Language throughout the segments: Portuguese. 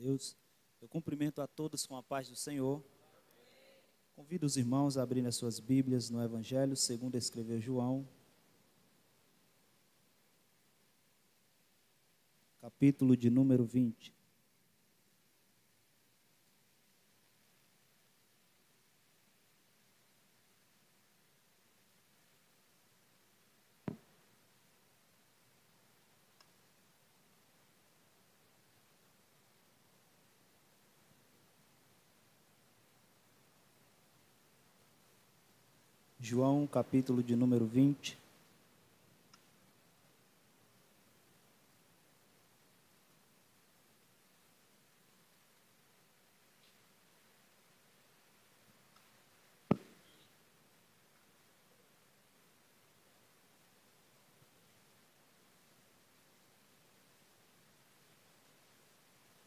Deus. Eu cumprimento a todos com a paz do Senhor. Convido os irmãos a abrirem as suas Bíblias no Evangelho, segundo escreveu João, capítulo de número 20. João, capítulo de número 20.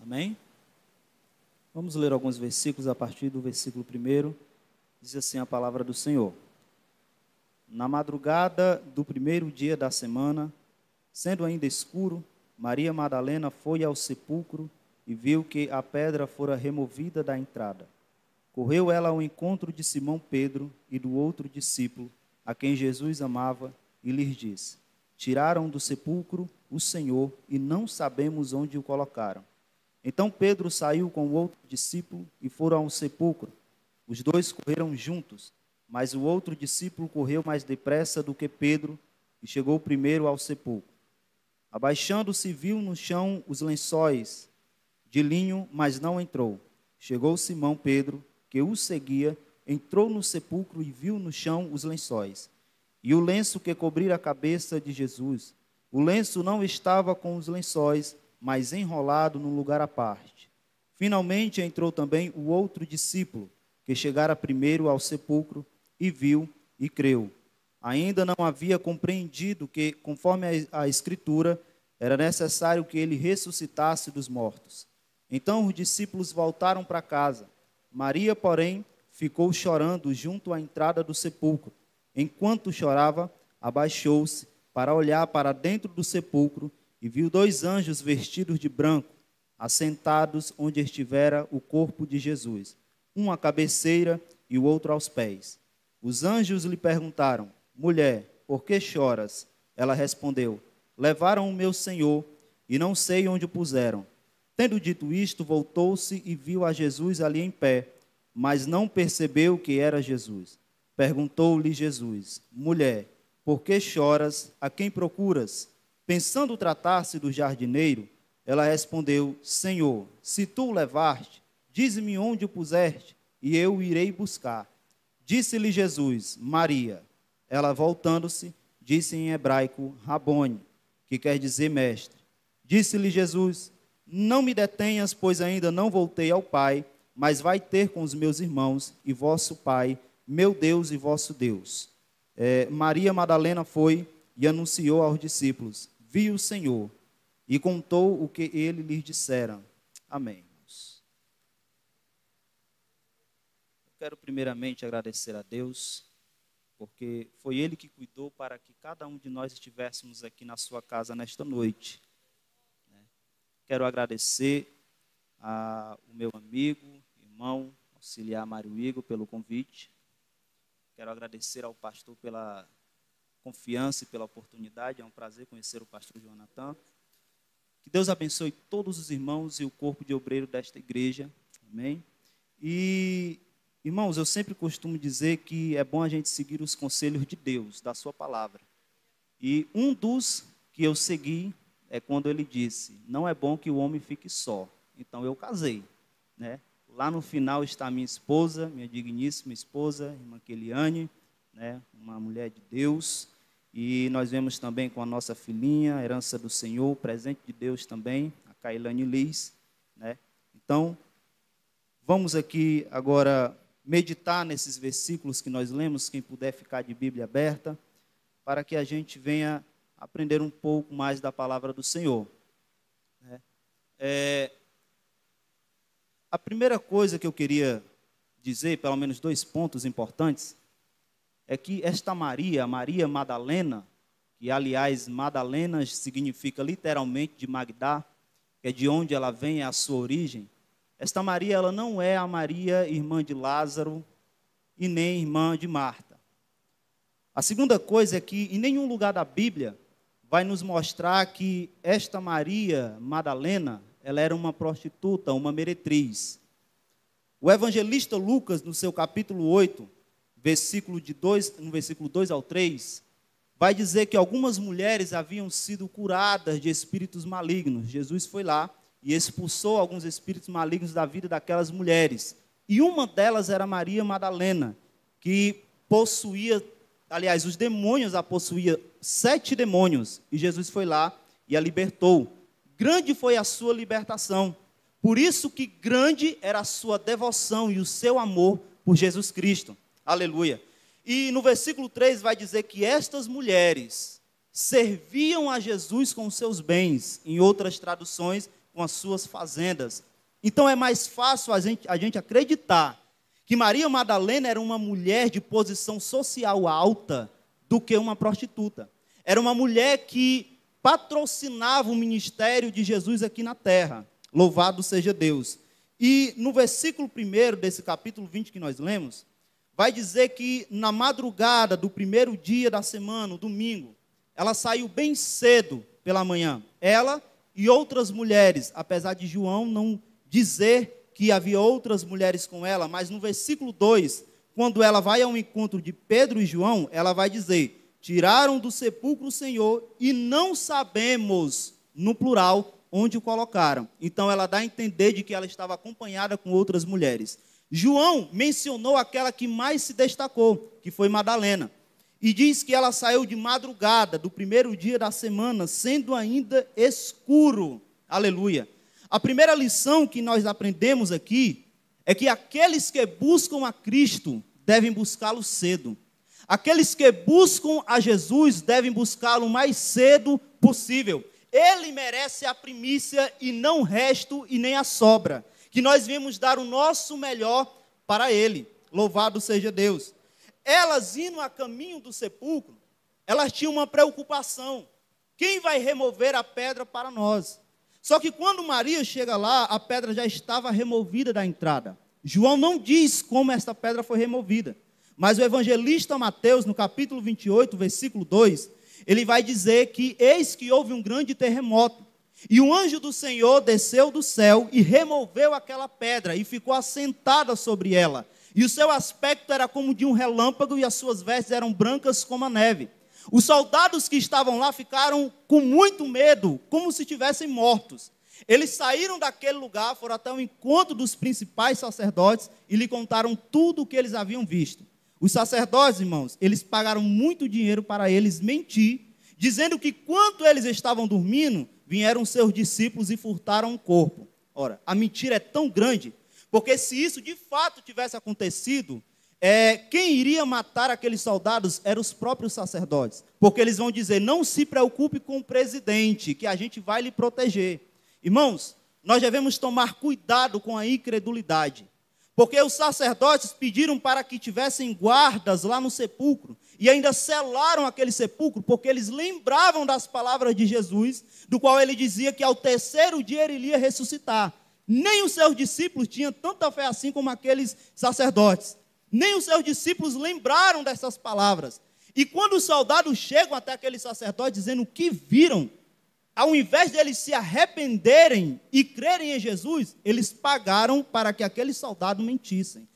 Amém? Vamos ler alguns versículos a partir do versículo 1. Diz assim a palavra do Senhor. Na madrugada do primeiro dia da semana, sendo ainda escuro, Maria Madalena foi ao sepulcro e viu que a pedra fora removida da entrada. Correu ela ao encontro de Simão Pedro e do outro discípulo, a quem Jesus amava, e lhes disse: Tiraram do sepulcro o Senhor e não sabemos onde o colocaram. Então Pedro saiu com o outro discípulo e foram ao sepulcro. Os dois correram juntos, mas o outro discípulo correu mais depressa do que Pedro e chegou primeiro ao sepulcro. Abaixando-se, viu no chão os lençóis de linho, mas não entrou. Chegou Simão Pedro, que o seguia, entrou no sepulcro e viu no chão os lençóis e o lenço que cobrira a cabeça de Jesus. O lenço não estava com os lençóis, mas enrolado num lugar à parte. Finalmente entrou também o outro discípulo, que chegara primeiro ao sepulcro, e viu e creu. Ainda não havia compreendido que, conforme a Escritura, era necessário que ele ressuscitasse dos mortos. Então os discípulos voltaram para casa. Maria, porém, ficou chorando junto à entrada do sepulcro. Enquanto chorava, abaixou-se para olhar para dentro do sepulcro e viu dois anjos vestidos de branco, assentados onde estivera o corpo de Jesus, um à cabeceira e o outro aos pés. Os anjos lhe perguntaram: Mulher, por que choras? Ela respondeu: Levaram o meu Senhor e não sei onde o puseram. Tendo dito isto, voltou-se e viu a Jesus ali em pé, mas não percebeu que era Jesus. Perguntou-lhe Jesus: Mulher, por que choras? A quem procuras? Pensando tratar-se do jardineiro, ela respondeu: Senhor, se tu o levaste, dize-me onde o puseste, e eu o irei buscar. Disse-lhe Jesus: Maria. Ela, voltando-se, disse em hebraico: Rabone, que quer dizer mestre. Disse-lhe Jesus: Não me detenhas, pois ainda não voltei ao Pai, mas vai ter com os meus irmãos e vosso Pai, meu Deus e vosso Deus. Maria Madalena foi e anunciou aos discípulos: Vi o Senhor, e contou o que ele lhes dissera. Amém. Quero primeiramente agradecer a Deus, porque foi Ele que cuidou para que cada um de nós estivéssemos aqui na sua casa nesta noite. Quero agradecer ao meu amigo, irmão, auxiliar Mário Igor pelo convite. Quero agradecer ao pastor pela confiança e pela oportunidade. É um prazer conhecer o pastor Jonathan. Que Deus abençoe todos os irmãos e o corpo de obreiro desta igreja. Amém. Irmãos, eu sempre costumo dizer que é bom a gente seguir os conselhos de Deus, da sua palavra. E um dos que eu segui é quando ele disse: não é bom que o homem fique só. Então eu casei, né? Lá no final está minha esposa, minha digníssima esposa, irmã Keliane, né? Uma mulher de Deus. E nós vemos também com a nossa filhinha, herança do Senhor, presente de Deus também, a Kailane Liz, né? Então, vamos aqui agora meditar nesses versículos que nós lemos, quem puder ficar de Bíblia aberta, para que a gente venha aprender um pouco mais da palavra do Senhor. A primeira coisa que eu queria dizer, pelo menos 2 pontos importantes, é que esta Maria, Maria Madalena, que aliás Madalena significa literalmente de Magdá, que é de onde ela vem, é a sua origem, esta Maria, ela não é a Maria, irmã de Lázaro, e nem irmã de Marta. A segunda coisa é que em nenhum lugar da Bíblia vai nos mostrar que esta Maria Madalena, ela era uma prostituta, uma meretriz. O evangelista Lucas, no seu capítulo 8, no versículo 2 ao 3, vai dizer que algumas mulheres haviam sido curadas de espíritos malignos. Jesus foi lá e expulsou alguns espíritos malignos da vida daquelas mulheres. E uma delas era Maria Madalena, que possuía, aliás, os demônios a possuía, 7 demônios. E Jesus foi lá e a libertou. Grande foi a sua libertação. Por isso que grande era a sua devoção e o seu amor por Jesus Cristo. Aleluia. E no versículo 3 vai dizer que estas mulheres serviam a Jesus com seus bens, em outras traduções, com as suas fazendas. Então é mais fácil a gente acreditar que Maria Madalena era uma mulher de posição social alta do que uma prostituta. Era uma mulher que patrocinava o ministério de Jesus aqui na terra. Louvado seja Deus. E no versículo 1 desse capítulo 20 que nós lemos, vai dizer que na madrugada do primeiro dia da semana, o domingo, ela saiu bem cedo pela manhã. Ela e outras mulheres, apesar de João não dizer que havia outras mulheres com ela, mas no versículo 2, quando ela vai ao encontro de Pedro e João, ela vai dizer: tiraram do sepulcro o Senhor e não sabemos, no plural, onde o colocaram. Então ela dá a entender de que ela estava acompanhada com outras mulheres. João mencionou aquela que mais se destacou, que foi Madalena. E diz que ela saiu de madrugada, do primeiro dia da semana, sendo ainda escuro. Aleluia. A primeira lição que nós aprendemos aqui é que aqueles que buscam a Cristo devem buscá-lo cedo. Aqueles que buscam a Jesus devem buscá-lo o mais cedo possível. Ele merece a primícia e não o resto e nem a sobra. Que nós viemos dar o nosso melhor para ele. Louvado seja Deus. Elas indo a caminho do sepulcro, elas tinham uma preocupação. Quem vai remover a pedra para nós? Só que quando Maria chega lá, a pedra já estava removida da entrada. João não diz como esta pedra foi removida. Mas o evangelista Mateus, no capítulo 28, versículo 2, ele vai dizer que eis que houve um grande terremoto. E o anjo do Senhor desceu do céu e removeu aquela pedra e ficou assentada sobre ela. E o seu aspecto era como de um relâmpago e as suas vestes eram brancas como a neve. Os soldados que estavam lá ficaram com muito medo, como se estivessem mortos. Eles saíram daquele lugar, foram até o encontro dos principais sacerdotes e lhe contaram tudo o que eles haviam visto. Os sacerdotes, irmãos, eles pagaram muito dinheiro para eles mentir, dizendo que quando eles estavam dormindo, vieram seus discípulos e furtaram o corpo. Ora, a mentira é tão grande, porque se isso de fato tivesse acontecido, quem iria matar aqueles soldados eram os próprios sacerdotes, porque eles vão dizer: não se preocupe com o presidente, que a gente vai lhe proteger. Irmãos, nós devemos tomar cuidado com a incredulidade, porque os sacerdotes pediram para que tivessem guardas lá no sepulcro, e ainda selaram aquele sepulcro, porque eles lembravam das palavras de Jesus, do qual ele dizia que ao terceiro dia ele iria ressuscitar. Nem os seus discípulos tinham tanta fé assim como aqueles sacerdotes. Nem os seus discípulos lembraram dessas palavras. E quando os soldados chegam até aquele sacerdote dizendo o que viram, ao invés de eles se arrependerem e crerem em Jesus, eles pagaram para que aqueles soldados mentissem.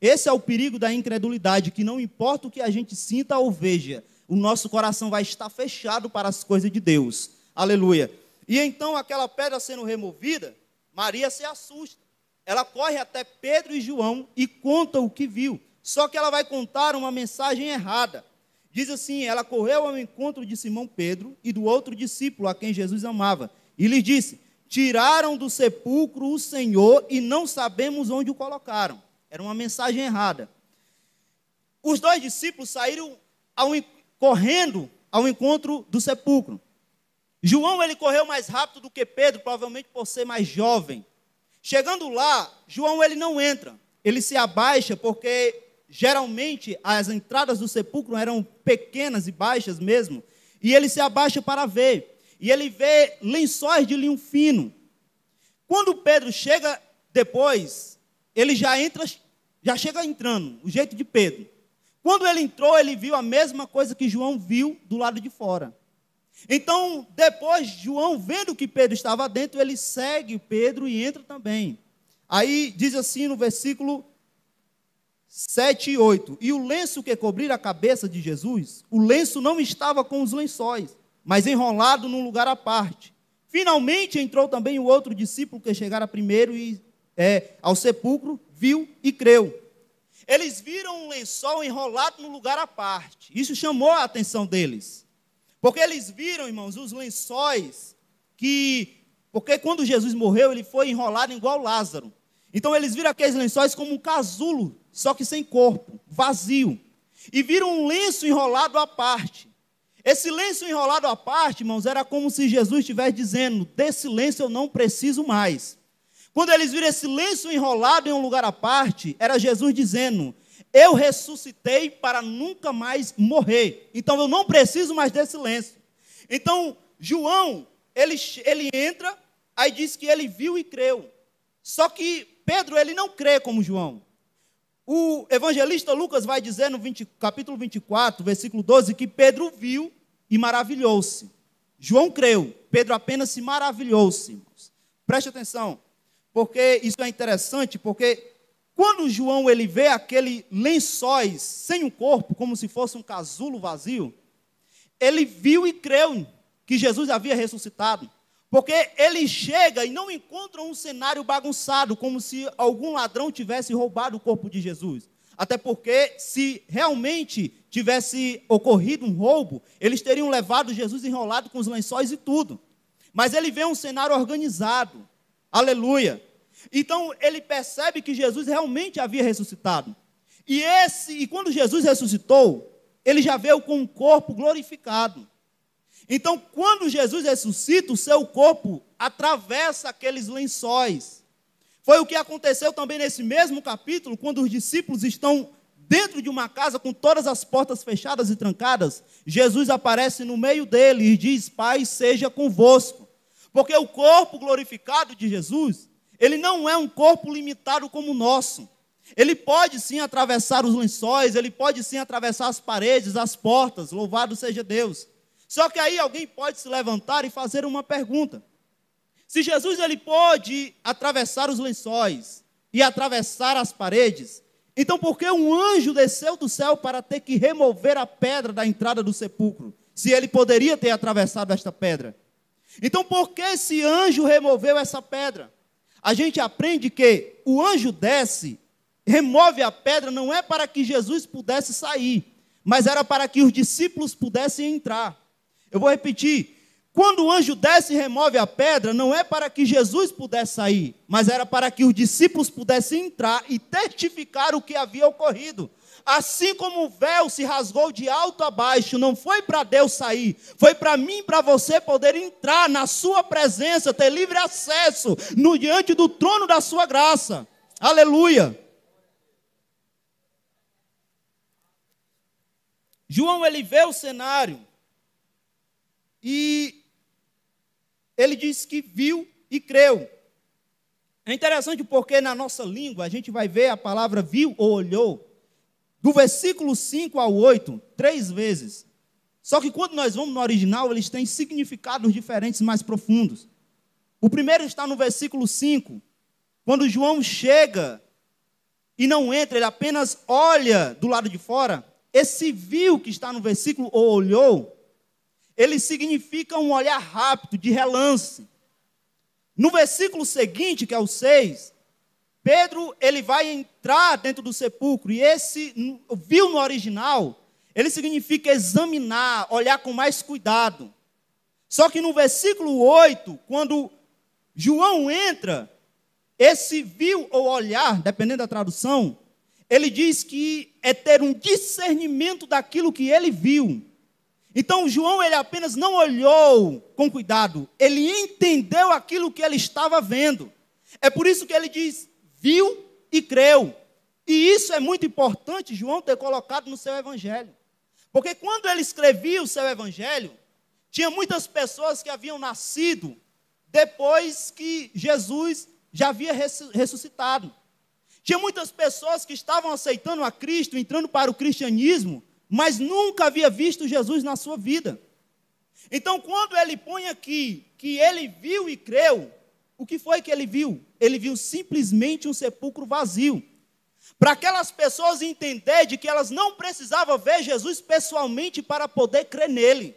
Esse é o perigo da incredulidade, que não importa o que a gente sinta ou veja, o nosso coração vai estar fechado para as coisas de Deus. Aleluia. E então, aquela pedra sendo removida, Maria se assusta. Ela corre até Pedro e João e conta o que viu. Só que ela vai contar uma mensagem errada. Diz assim: ela correu ao encontro de Simão Pedro e do outro discípulo a quem Jesus amava. E lhes disse: tiraram do sepulcro o Senhor e não sabemos onde o colocaram. Era uma mensagem errada. Os dois discípulos saíram correndo ao encontro do sepulcro. João, ele correu mais rápido do que Pedro, provavelmente por ser mais jovem. Chegando lá, João, ele não entra. Ele se abaixa, porque geralmente as entradas do sepulcro eram pequenas e baixas mesmo. E ele se abaixa para ver. E ele vê lençóis de linho fino. Quando Pedro chega depois, ele já chega entrando, o jeito de Pedro. Quando ele entrou, ele viu a mesma coisa que João viu do lado de fora. Então, depois, João, vendo que Pedro estava dentro, ele segue Pedro e entra também. Aí diz assim no versículo 7 e 8: E o lenço que cobria a cabeça de Jesus, o lenço não estava com os lençóis, mas enrolado num lugar à parte. Finalmente entrou também o outro discípulo que chegara primeiro ao sepulcro, viu e creu. Eles viram um lençol enrolado num lugar à parte. Isso chamou a atenção deles. Porque eles viram, irmãos, os lençóis porque quando Jesus morreu, ele foi enrolado igual Lázaro. Então eles viram aqueles lençóis como um casulo, só que sem corpo, vazio. E viram um lenço enrolado à parte. Esse lenço enrolado à parte, irmãos, era como se Jesus estivesse dizendo: desse lenço eu não preciso mais. Quando eles viram esse lenço enrolado em um lugar à parte, era Jesus dizendo: eu ressuscitei para nunca mais morrer. Então eu não preciso mais desse lenço. Então João, ele entra, aí diz que ele viu e creu. Só que Pedro, ele não crê como João. O evangelista Lucas vai dizer no capítulo 24, versículo 12, que Pedro viu e maravilhou-se. João creu, Pedro apenas se maravilhou-se. Irmãos. Preste atenção, porque isso é interessante, porque quando João ele vê aquele lençóis sem um corpo, como se fosse um casulo vazio, ele viu e creu que Jesus havia ressuscitado. Porque ele chega e não encontra um cenário bagunçado, como se algum ladrão tivesse roubado o corpo de Jesus. Até porque, se realmente tivesse ocorrido um roubo, eles teriam levado Jesus enrolado com os lençóis e tudo. Mas ele vê um cenário organizado. Aleluia. Então, ele percebe que Jesus realmente havia ressuscitado. E quando Jesus ressuscitou, ele já veio com um corpo glorificado. Então, quando Jesus ressuscita, o seu corpo atravessa aqueles lençóis. Foi o que aconteceu também nesse mesmo capítulo, quando os discípulos estão dentro de uma casa com todas as portas fechadas e trancadas. Jesus aparece no meio dele e diz: Pai, seja convosco. Porque o corpo glorificado de Jesus, ele não é um corpo limitado como o nosso. Ele pode sim atravessar os lençóis, ele pode sim atravessar as paredes, as portas, louvado seja Deus. Só que aí alguém pode se levantar e fazer uma pergunta. Se Jesus ele pôde atravessar os lençóis e atravessar as paredes, então por que um anjo desceu do céu para ter que remover a pedra da entrada do sepulcro, se ele poderia ter atravessado esta pedra? Então por que esse anjo removeu essa pedra? A gente aprende que o anjo desce, remove a pedra, não é para que Jesus pudesse sair, mas era para que os discípulos pudessem entrar. Eu vou repetir, quando o anjo desce e remove a pedra, não é para que Jesus pudesse sair, mas era para que os discípulos pudessem entrar e testificar o que havia ocorrido. Assim como o véu se rasgou de alto a baixo, não foi para Deus sair, foi para mim e para você poder entrar na sua presença, ter livre acesso diante do trono da sua graça. Aleluia! João, ele vê o cenário e ele diz que viu e creu. É interessante porque na nossa língua a gente vai ver a palavra viu ou olhou do versículo 5 ao 8, 3 vezes. Só que quando nós vamos no original, eles têm significados diferentes, mais profundos. O primeiro está no versículo 5, quando João chega e não entra, ele apenas olha do lado de fora. Esse viu que está no versículo ou olhou, ele significa um olhar rápido, de relance. No versículo seguinte, que é o 6, Pedro ele vai entrar dentro do sepulcro, e esse viu no original, ele significa examinar, olhar com mais cuidado. Só que no versículo 8, quando João entra, esse viu ou olhar, dependendo da tradução, ele diz que é ter um discernimento daquilo que ele viu. Então, João, ele apenas não olhou com cuidado, ele entendeu aquilo que ele estava vendo. É por isso que ele diz, viu e creu. E isso é muito importante, João ter colocado no seu evangelho. Porque quando ele escrevia o seu evangelho, tinha muitas pessoas que haviam nascido depois que Jesus já havia ressuscitado. Tinha muitas pessoas que estavam aceitando a Cristo, entrando para o cristianismo, mas nunca havia visto Jesus na sua vida. Então, quando ele põe aqui que ele viu e creu, o que foi que ele viu? Ele viu simplesmente um sepulcro vazio. Para aquelas pessoas entenderem de que elas não precisavam ver Jesus pessoalmente para poder crer nele.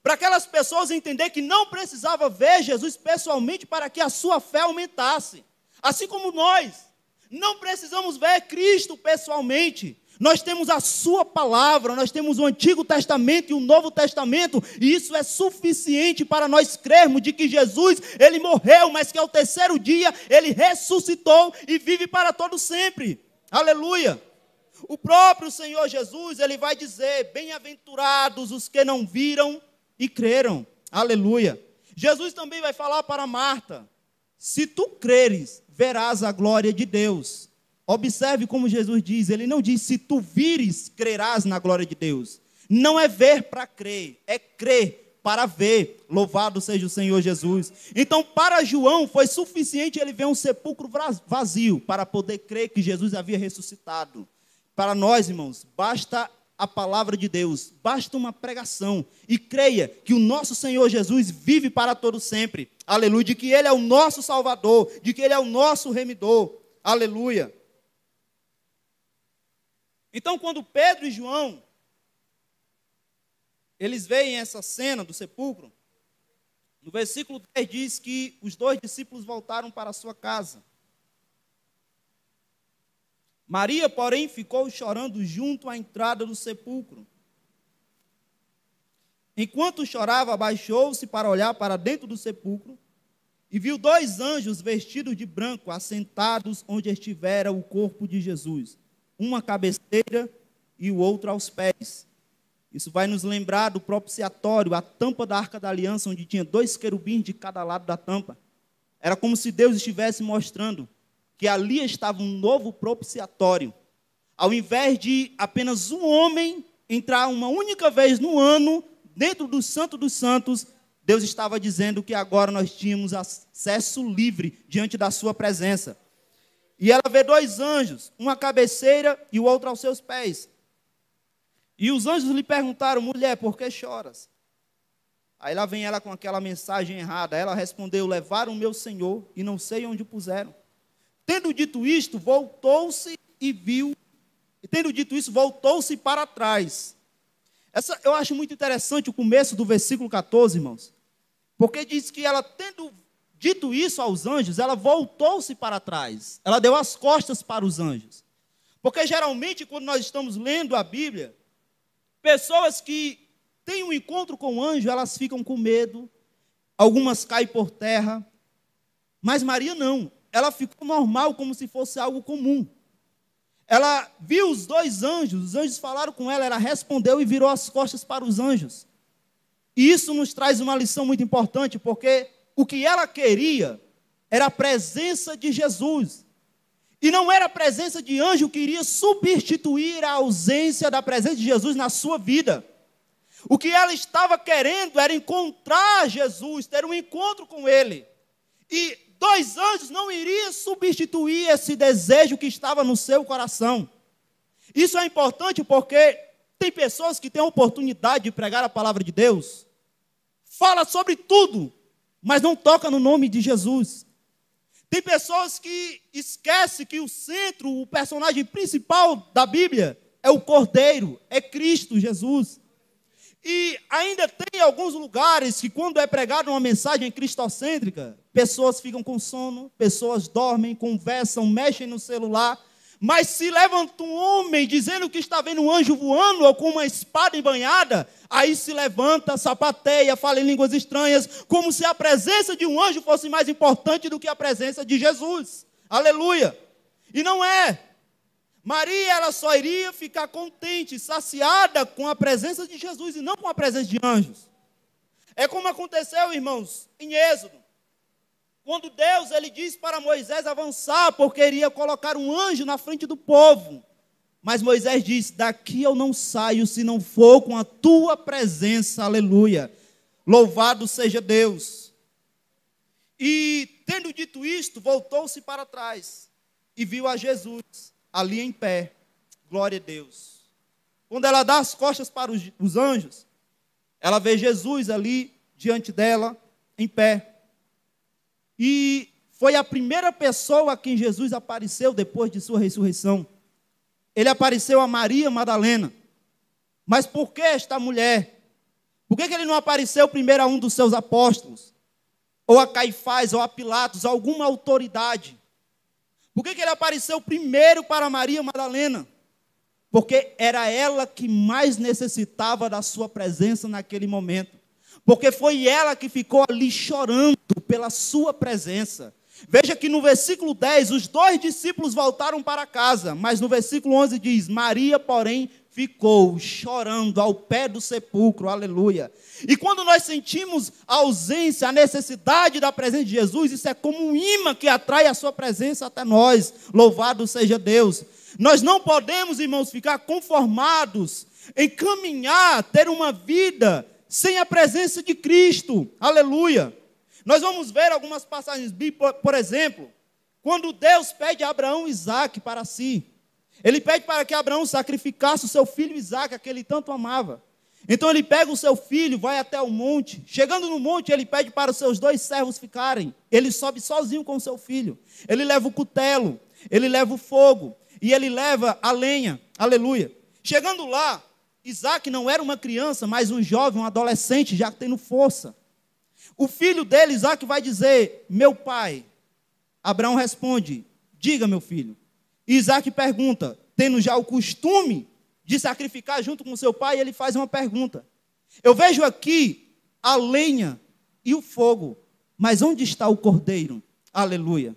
Para aquelas pessoas entenderem que não precisavam ver Jesus pessoalmente para que a sua fé aumentasse. Assim como nós não precisamos ver Cristo pessoalmente. Nós temos a sua palavra, nós temos o Antigo Testamento e o Novo Testamento, e isso é suficiente para nós crermos de que Jesus, ele morreu, mas que ao terceiro dia ele ressuscitou e vive para todo sempre. Aleluia! O próprio Senhor Jesus, ele vai dizer: bem-aventurados os que não viram e creram. Aleluia! Jesus também vai falar para Marta: se tu creres, verás a glória de Deus. Observe como Jesus diz, ele não diz: se tu vires, crerás na glória de Deus. Não é ver para crer, é crer para ver. Louvado seja o Senhor Jesus. Então, para João, foi suficiente ele ver um sepulcro vazio para poder crer que Jesus havia ressuscitado. Para nós, irmãos, basta a palavra de Deus, basta uma pregação, e creia que o nosso Senhor Jesus vive para todo sempre. Aleluia, de que ele é o nosso Salvador, de que ele é o nosso remidor. Aleluia. Então, quando Pedro e João, eles veem essa cena do sepulcro, no versículo 10 diz que os dois discípulos voltaram para a sua casa. Maria, porém, ficou chorando junto à entrada do sepulcro. Enquanto chorava, abaixou-se para olhar para dentro do sepulcro e viu dois anjos vestidos de branco, assentados onde estivera o corpo de Jesus, uma à cabeceira e o outro aos pés. Isso vai nos lembrar do propiciatório, a tampa da Arca da Aliança, onde tinha dois querubins de cada lado da tampa. Era como se Deus estivesse mostrando que ali estava um novo propiciatório. Ao invés de apenas um homem entrar uma única vez no ano dentro do Santo dos Santos, Deus estava dizendo que agora nós tínhamos acesso livre diante da sua presença. E ela vê dois anjos, um à cabeceira e o outro aos seus pés. E os anjos lhe perguntaram: mulher, por que choras? Aí lá vem ela com aquela mensagem errada. Ela respondeu: levaram o meu Senhor e não sei onde o puseram. Tendo dito isto, voltou-se e viu. E tendo dito isso, voltou-se para trás. Eu acho muito interessante o começo do versículo 14, irmãos. Porque diz que ela, tendo dito isso aos anjos, ela voltou-se para trás. Ela deu as costas para os anjos. Porque geralmente, quando nós estamos lendo a Bíblia, pessoas que têm um encontro com o anjo, elas ficam com medo. Algumas caem por terra. Mas Maria não. Ela ficou normal, como se fosse algo comum. Ela viu os dois anjos, os anjos falaram com ela, ela respondeu e virou as costas para os anjos. E isso nos traz uma lição muito importante, porque o que ela queria era a presença de Jesus. E não era a presença de anjo que iria substituir a ausência da presença de Jesus na sua vida. O que ela estava querendo era encontrar Jesus, ter um encontro com Ele. E dois anjos não iriam substituir esse desejo que estava no seu coração. Isso é importante porque tem pessoas que têm a oportunidade de pregar a palavra de Deus, fala sobre tudo, mas não toca no nome de Jesus. Tem pessoas que esquecem que o centro, o personagem principal da Bíblia é o Cordeiro, é Cristo Jesus. E ainda tem alguns lugares que, quando é pregada uma mensagem cristocêntrica, pessoas ficam com sono, pessoas dormem, conversam, mexem no celular. Mas se levanta um homem dizendo que está vendo um anjo voando ou com uma espada embanhada, aí se levanta, sapateia, fala em línguas estranhas, como se a presença de um anjo fosse mais importante do que a presença de Jesus. Aleluia! E não é. Maria, ela só iria ficar contente, saciada com a presença de Jesus e não com a presença de anjos. É como aconteceu, irmãos, em Êxodo. Quando Deus, ele disse para Moisés avançar, porque iria colocar um anjo na frente do povo. Mas Moisés disse: daqui eu não saio se não for com a tua presença, aleluia. Louvado seja Deus. E, tendo dito isto, voltou-se para trás e viu a Jesus ali em pé. Glória a Deus. Quando ela dá as costas para os anjos, ela vê Jesus ali diante dela, em pé. E foi a primeira pessoa a quem Jesus apareceu depois de sua ressurreição. Ele apareceu a Maria Madalena. Mas por que esta mulher? Por que ele não apareceu primeiro a um dos seus apóstolos? Ou a Caifás, ou a Pilatos, alguma autoridade? Por que ele apareceu primeiro para Maria Madalena? Porque era ela que mais necessitava da sua presença naquele momento. Porque foi ela que ficou ali chorando pela sua presença. Veja que no versículo 10, os 2 discípulos voltaram para casa, mas no versículo 11 diz, Maria, porém, ficou chorando ao pé do sepulcro, aleluia. E quando nós sentimos a ausência, a necessidade da presença de Jesus, isso é como um imã que atrai a sua presença até nós, louvado seja Deus. Nós não podemos, irmãos, ficar conformados em caminhar, ter uma vida sem a presença de Cristo, aleluia. Nós vamos ver algumas passagens bíblicas, por exemplo, quando Deus pede a Abraão Isaque para si. Ele pede para que Abraão sacrificasse o seu filho Isaque, a que ele tanto amava. Então ele pega o seu filho, vai até o monte. Chegando no monte, ele pede para os seus 2 servos ficarem. Ele sobe sozinho com o seu filho. Ele leva o cutelo, ele leva o fogo e ele leva a lenha. Aleluia. Chegando lá, Isaque não era uma criança, mas um jovem, um adolescente, já tendo força. O filho dele, Isaque, vai dizer, meu pai. Abraão responde, diga, meu filho. E Isaque pergunta, tendo já o costume de sacrificar junto com seu pai, ele faz uma pergunta. Eu vejo aqui a lenha e o fogo, mas onde está o cordeiro? Aleluia.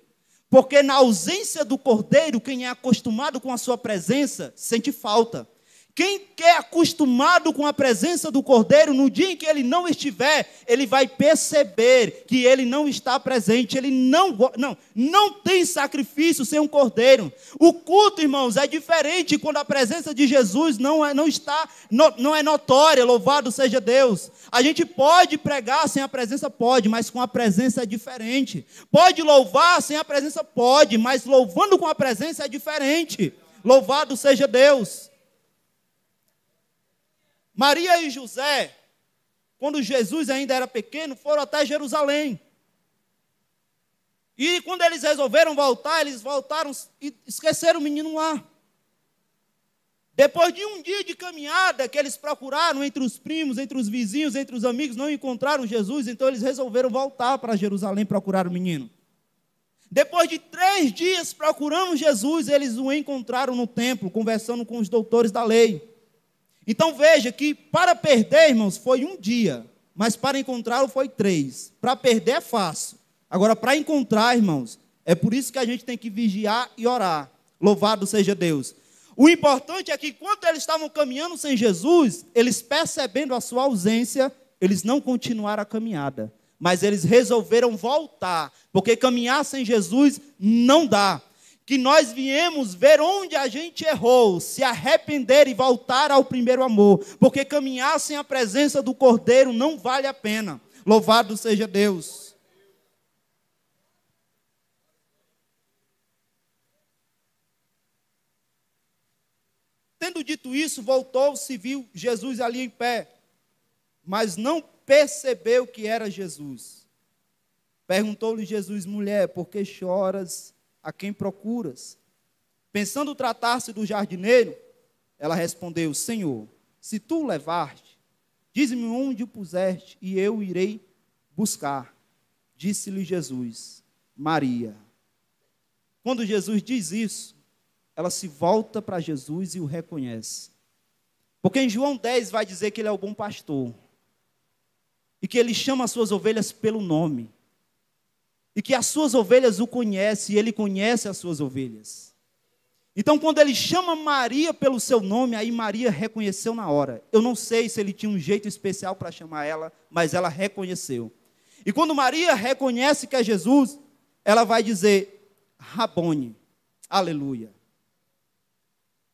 Porque na ausência do cordeiro, quem é acostumado com a sua presença, sente falta. Quem é acostumado com a presença do Cordeiro, no dia em que ele não estiver, ele vai perceber que ele não está presente. Ele não tem sacrifício sem um Cordeiro. O culto, irmãos, é diferente quando a presença de Jesus não é notória, louvado seja Deus. A gente pode pregar sem a presença? Pode, mas com a presença é diferente. Pode louvar sem a presença? Pode, mas louvando com a presença é diferente. Louvado seja Deus. Maria e José, quando Jesus ainda era pequeno, foram até Jerusalém. E quando eles resolveram voltar, eles voltaram e esqueceram o menino lá. Depois de um dia de caminhada que eles procuraram entre os primos, entre os vizinhos, entre os amigos, não encontraram Jesus, então eles resolveram voltar para Jerusalém procurar o menino. Depois de 3 dias procurando Jesus, eles o encontraram no templo, conversando com os doutores da lei. Então veja que para perder, irmãos, foi 1 dia, mas para encontrá-lo foi 3. Para perder é fácil. Agora, para encontrar, irmãos, é por isso que a gente tem que vigiar e orar. Louvado seja Deus. O importante é que quando eles estavam caminhando sem Jesus, eles percebendo a sua ausência, eles não continuaram a caminhada, mas eles resolveram voltar, porque caminhar sem Jesus não dá. Que nós viemos ver onde a gente errou, se arrepender e voltar ao primeiro amor, porque caminhar sem a presença do Cordeiro não vale a pena. Louvado seja Deus. Tendo dito isso, voltou-se e viu Jesus ali em pé, mas não percebeu que era Jesus. Perguntou-lhe Jesus, mulher, por que choras? A quem procuras? Pensando tratar-se do jardineiro, ela respondeu, Senhor, se tu o levaste, dize-me onde o puseste, e eu irei buscar. Disse-lhe Jesus, Maria. Quando Jesus diz isso, ela se volta para Jesus e o reconhece. Porque em João 10 vai dizer que ele é o bom pastor, e que ele chama as suas ovelhas pelo nome. E que as suas ovelhas o conhecem, e ele conhece as suas ovelhas. Então, quando ele chama Maria pelo seu nome, aí Maria reconheceu na hora. Eu não sei se ele tinha um jeito especial para chamar ela, mas ela reconheceu. E quando Maria reconhece que é Jesus, ela vai dizer, Rabone, aleluia.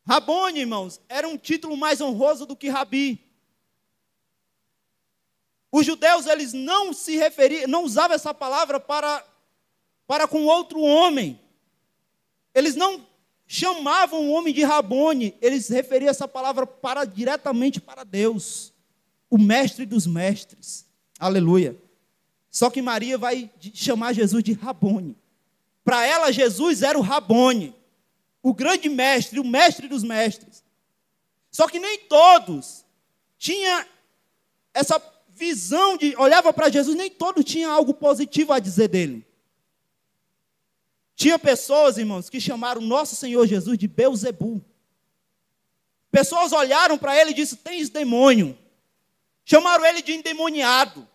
Rabone, irmãos, era um título mais honroso do que Rabi. Os judeus, eles não se referiam, não usavam essa palavra para com outro homem. Eles não chamavam o homem de Rabone, eles referiam essa palavra diretamente para Deus, o mestre dos mestres. Aleluia. Só que Maria vai chamar Jesus de Rabone. Para ela, Jesus era o Rabone, o grande mestre, o mestre dos mestres. Só que nem todos tinham essa visão de, olhava para Jesus, nem todos tinham algo positivo a dizer dele. Tinha pessoas, irmãos, que chamaram nosso Senhor Jesus de Beelzebul. Pessoas olharam para ele e disseram, tens demônio. Chamaram ele de endemoniado.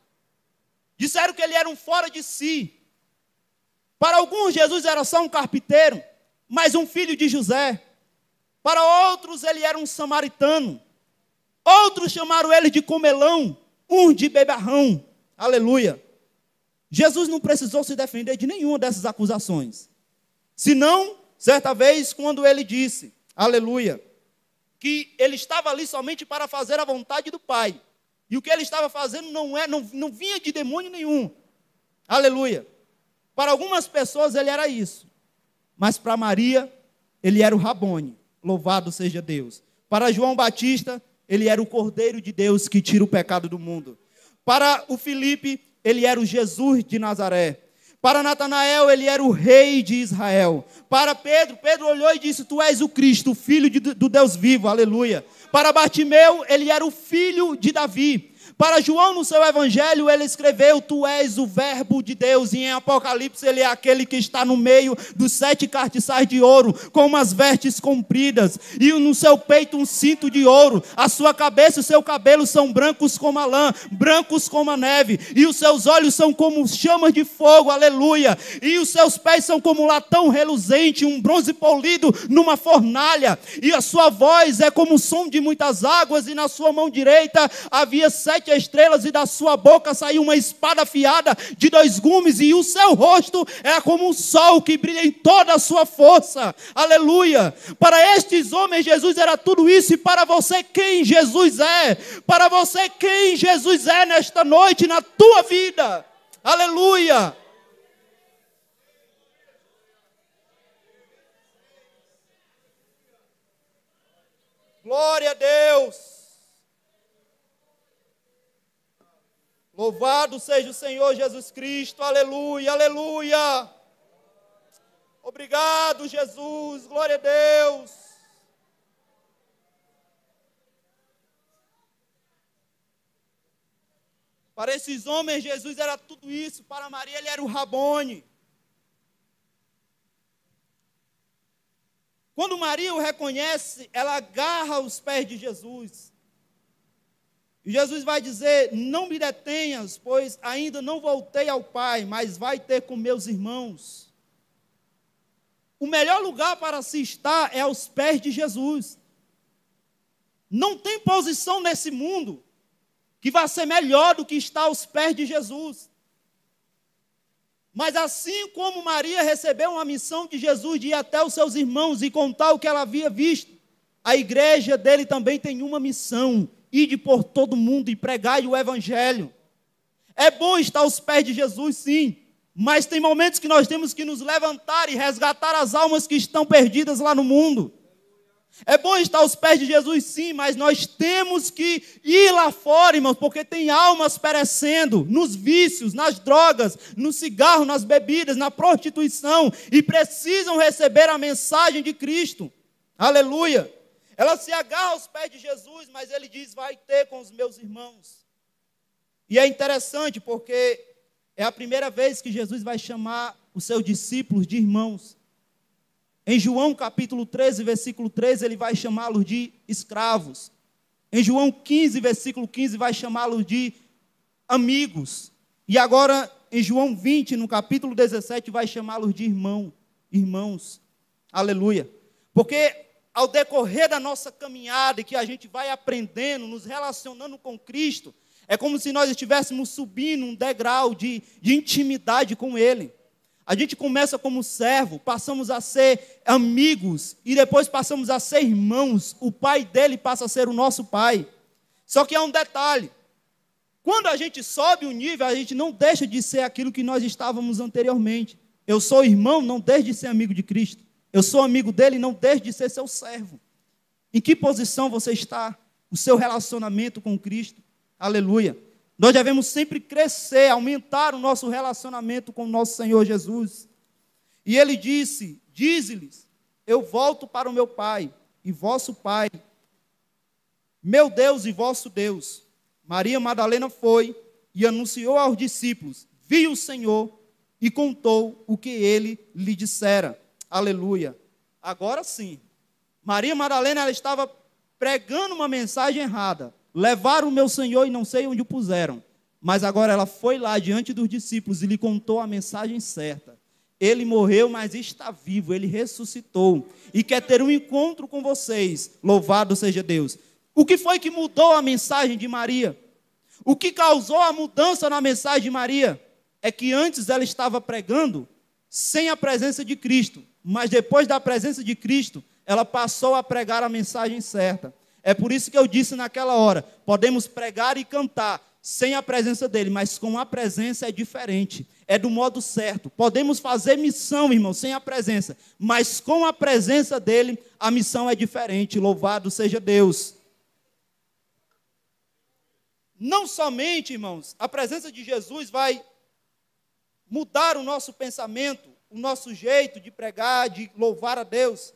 Disseram que ele era um fora de si. Para alguns, Jesus era só um carpinteiro, mas um filho de José. Para outros, ele era um samaritano. Outros chamaram ele de comelão, um de beberrão. Aleluia. Jesus não precisou se defender de nenhuma dessas acusações. Senão, certa vez, quando ele disse, aleluia, que ele estava ali somente para fazer a vontade do Pai. E o que ele estava fazendo não vinha de demônio nenhum. Aleluia. Para algumas pessoas ele era isso. Mas para Maria, ele era o Rabone. Louvado seja Deus. Para João Batista, ele era o Cordeiro de Deus que tira o pecado do mundo. Para o Filipe, ele era o Jesus de Nazaré. Para Natanael, ele era o rei de Israel. Para Pedro, Pedro olhou e disse, tu és o Cristo, o filho do Deus vivo, aleluia. Para Bartimeu, ele era o filho de Davi. Para João, no seu evangelho, ele escreveu, tu és o verbo de Deus. E em Apocalipse, ele é aquele que está no meio dos 7 castiçais de ouro, com umas vestes compridas, e no seu peito um cinto de ouro. A sua cabeça e o seu cabelo são brancos como a lã, brancos como a neve. E os seus olhos são como chamas de fogo, aleluia. E os seus pés são como latão reluzente, um bronze polido numa fornalha. E a sua voz é como o som de muitas águas, e na sua mão direita havia 7 estrelas, e da sua boca saiu uma espada afiada de 2 gumes, e o seu rosto era como um sol que brilha em toda a sua força, aleluia. Para estes homens Jesus era tudo isso. E para você, quem Jesus é? Para você, quem Jesus é nesta noite na tua vida? Aleluia. Glória a Deus. Louvado seja o Senhor Jesus Cristo, aleluia, aleluia. Obrigado, Jesus, glória a Deus. Para esses homens, Jesus era tudo isso. Para Maria, ele era o Rabone. Quando Maria o reconhece, ela agarra os pés de Jesus. E Jesus vai dizer, não me detenhas, pois ainda não voltei ao Pai, mas vai ter com meus irmãos. O melhor lugar para se estar é aos pés de Jesus. Não tem posição nesse mundo que vai ser melhor do que estar aos pés de Jesus. Mas assim como Maria recebeu uma missão de Jesus de ir até os seus irmãos e contar o que ela havia visto, a igreja dele também tem uma missão: ide por todo mundo e pregai o evangelho. É bom estar aos pés de Jesus, sim, mas tem momentos que nós temos que nos levantar e resgatar as almas que estão perdidas lá no mundo. É bom estar aos pés de Jesus, sim, mas nós temos que ir lá fora, irmãos, porque tem almas perecendo nos vícios, nas drogas, no cigarro, nas bebidas, na prostituição, e precisam receber a mensagem de Cristo. Aleluia. Ela se agarra aos pés de Jesus, mas ele diz, vai ter com os meus irmãos. E é interessante porque é a primeira vez que Jesus vai chamar os seus discípulos de irmãos. Em João capítulo 13, versículo 13, ele vai chamá-los de escravos. Em João 15, versículo 15, vai chamá-los de amigos. E agora, em João 20, no capítulo 17, vai chamá-los de irmãos. Aleluia. Porque ao decorrer da nossa caminhada, e que a gente vai aprendendo, nos relacionando com Cristo, é como se nós estivéssemos subindo um degrau de intimidade com Ele. A gente começa como servo, passamos a ser amigos, e depois passamos a ser irmãos. O pai dele passa a ser o nosso pai. Só que há um detalhe: quando a gente sobe o nível, a gente não deixa de ser aquilo que nós estávamos anteriormente. Eu sou irmão, não deixe de ser amigo de Cristo. Eu sou amigo dele, não deixe de ser seu servo. Em que posição você está? O seu relacionamento com Cristo? Aleluia. Nós devemos sempre crescer, aumentar o nosso relacionamento com o nosso Senhor Jesus. E ele disse, dize-lhes, eu volto para o meu Pai e vosso Pai, meu Deus e vosso Deus. Maria Madalena foi e anunciou aos discípulos, viu o Senhor e contou o que ele lhe dissera. Aleluia. Agora sim, Maria Madalena ela estava pregando uma mensagem errada. Levaram o meu Senhor e não sei onde o puseram. Mas agora ela foi lá diante dos discípulos e lhe contou a mensagem certa. Ele morreu, mas está vivo, ele ressuscitou. E quer ter um encontro com vocês. Louvado seja Deus. O que foi que mudou a mensagem de Maria? O que causou a mudança na mensagem de Maria? É que antes ela estava pregando sem a presença de Cristo. Mas depois da presença de Cristo, ela passou a pregar a mensagem certa. É por isso que eu disse naquela hora, podemos pregar e cantar sem a presença dele, mas com a presença é diferente, é do modo certo. Podemos fazer missão, irmão, sem a presença, mas com a presença dele, a missão é diferente. Louvado seja Deus. Não somente, irmãos, a presença de Jesus vai mudar o nosso pensamento, o nosso jeito de pregar, de louvar a Deus,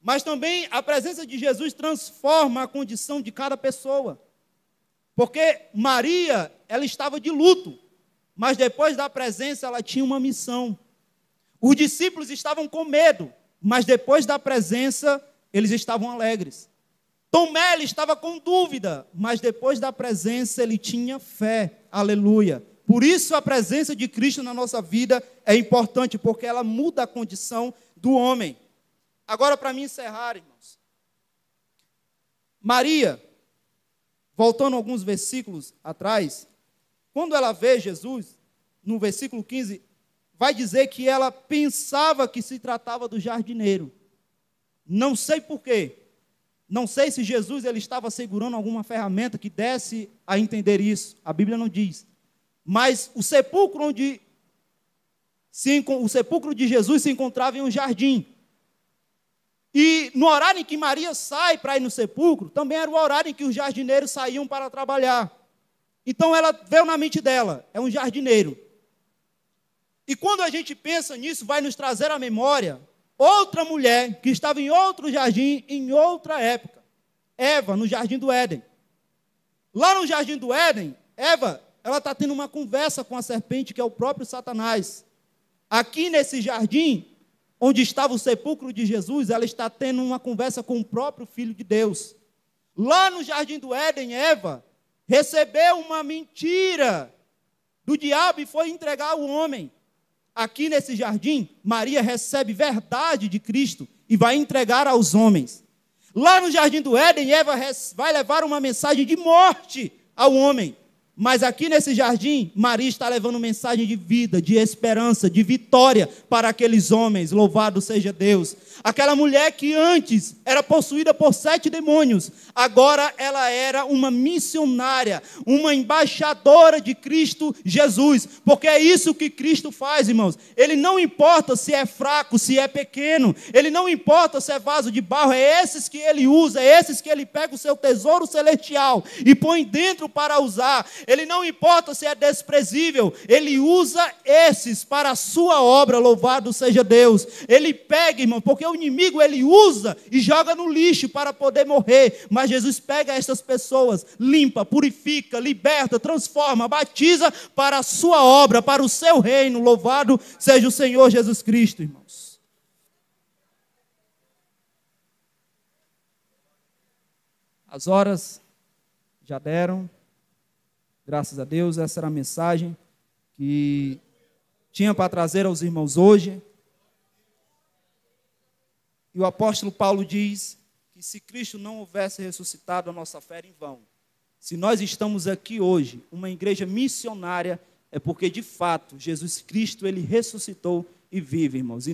mas também a presença de Jesus transforma a condição de cada pessoa. Porque Maria, ela estava de luto, mas depois da presença ela tinha uma missão. Os discípulos estavam com medo, mas depois da presença eles estavam alegres. Tomé ele estava com dúvida, mas depois da presença ele tinha fé. Aleluia. Por isso a presença de Cristo na nossa vida é importante, porque ela muda a condição do homem. Agora, para mim encerrar, irmãos. Maria, voltando alguns versículos atrás, quando ela vê Jesus, no versículo 15, vai dizer que ela pensava que se tratava do jardineiro. Não sei por quê. Não sei se Jesus ele estava segurando alguma ferramenta que desse a entender isso. A Bíblia não diz. Mas o sepulcro de Jesus se encontrava em um jardim. E no horário em que Maria sai para ir no sepulcro, também era o horário em que os jardineiros saíam para trabalhar. Então ela veio na mente dela, é um jardineiro. E quando a gente pensa nisso, vai nos trazer à memória outra mulher que estava em outro jardim, em outra época. Eva, no jardim do Éden. Lá no jardim do Éden, Eva, ela está tendo uma conversa com a serpente, que é o próprio Satanás. Aqui nesse jardim, onde estava o sepulcro de Jesus, ela está tendo uma conversa com o próprio Filho de Deus. Lá no jardim do Éden, Eva recebeu uma mentira do diabo e foi entregar ao homem. Aqui nesse jardim, Maria recebe verdade de Cristo e vai entregar aos homens. Lá no jardim do Éden, Eva vai levar uma mensagem de morte ao homem. Mas aqui nesse jardim, Maria está levando mensagem de vida, de esperança, de vitória para aqueles homens. Louvado seja Deus. Aquela mulher que antes era possuída por 7 demônios, agora ela era uma missionária, uma embaixadora de Cristo Jesus. Porque é isso que Cristo faz, irmãos. Ele não importa se é fraco, se é pequeno. Ele não importa se é vaso de barro. É esses que ele usa, é esses que ele pega o seu tesouro celestial e põe dentro para usar. Ele não importa se é desprezível, ele usa esses para a sua obra, louvado seja Deus. Ele pega, irmão, porque o inimigo ele usa e joga no lixo para poder morrer, mas Jesus pega essas pessoas, limpa, purifica, liberta, transforma, batiza para a sua obra, para o seu reino, louvado seja o Senhor Jesus Cristo, irmãos. As horas já deram. Graças a Deus, essa era a mensagem que tinha para trazer aos irmãos hoje. E o apóstolo Paulo diz que se Cristo não houvesse ressuscitado, a nossa fé era em vão. Se nós estamos aqui hoje, uma igreja missionária, é porque de fato Jesus Cristo ele ressuscitou e vive, irmãos.